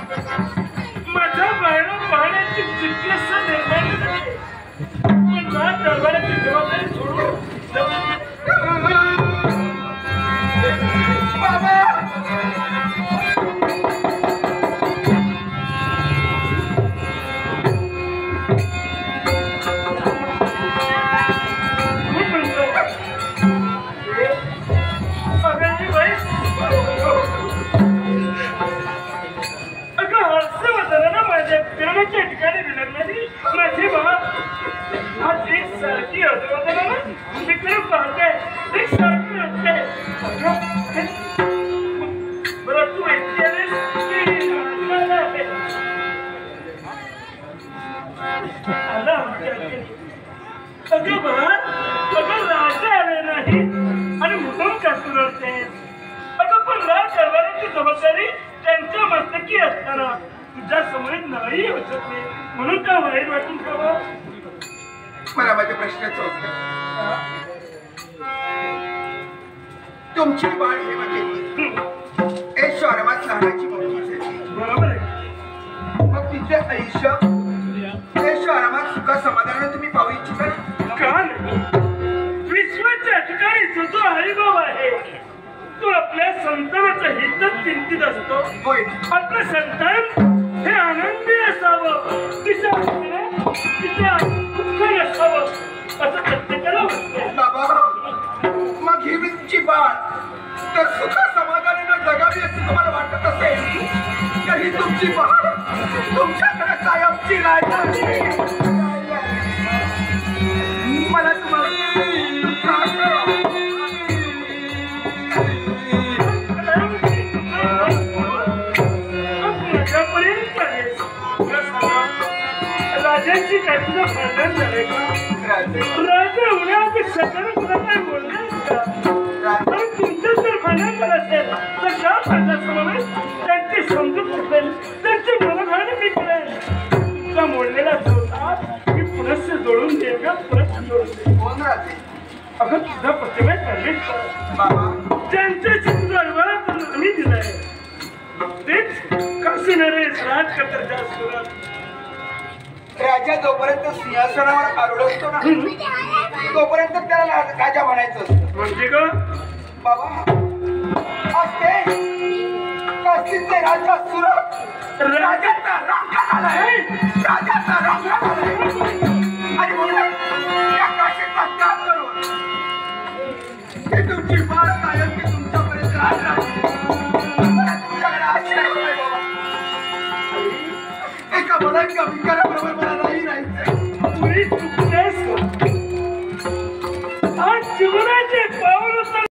माझ्या बाहेर पाहण्याची जिज्ञासा निर्माण झाली. पण ना दरबाराची जबाबदारी सोडून जबाबदारी त्यांच्या मस्तकी असताना तुझ्या समोर नाही होत नाही म्हणून का वाईट वाटून ठेवा. मला माझ्या प्रश्नाचं उत्तर तुमची बाळ हे म्हणजे ऐश्वर्यात लहानाची मोठी झाली. बरोबर आहे. मग तिचे आयुष्य ऐश्वर्यात सुख समाधानाने तुम्ही पाहू इच्छिता का नाही. विश्वाच्या ठिकाणी जो हरिभाव आहे तो आपल्या संतानाचं हितच चिंतित असतो. होय. आपलं संतान हे आनंदी असावं, तिच्या दुःख नसावं असं प्रत्येकाला वाटतं. बाबा मग ही तुमची बाळ तर सुख समाधानाने जगावी असं तुम्हाला वाटत असेल तर ही तुमची बाळ तुमच्याकडे कायमची राहिली. मला तुम्हाला राजांची काय तुझं भांडण झालंय का. राजा उन्हाळ्यात सगळं तुला काय बोलले का. तुमचं जर भांडण असेल तर त्या भांडणासमोर त्यांची समजूत असेल त्यांची मनोभावना मी करेल. तुमचा मोडलेला होता मी पुनश्च जोडून देईल का पुनश्च जोडून देईल. कोण राहते अगं तुझा प्रतिमा चालली बाबा त्यांच्या चित्रवाला आम्ही दिलाय तेच कसे नरेश राज कतरच्या सुरात. राजा जोपर्यंत सिंहासनावर आरूढ असतो ना तोपर्यंत त्याला राजा म्हणायचं असतं. म्हणजे ग बाबा असते काशीचे राजा सुरत राजाचा रंग झालाय. राजाचा रंग झालाय आणि म्हणून या काशीचा त्याग करून हे तुमची बाळ कायम मी तुमच्यापर्यंत राहणार. मला तुमच्याकडे आश्रय होतोय बाबा. एका बलांच्या भिकाऱ्याबरोबर मला नाही राहायचं.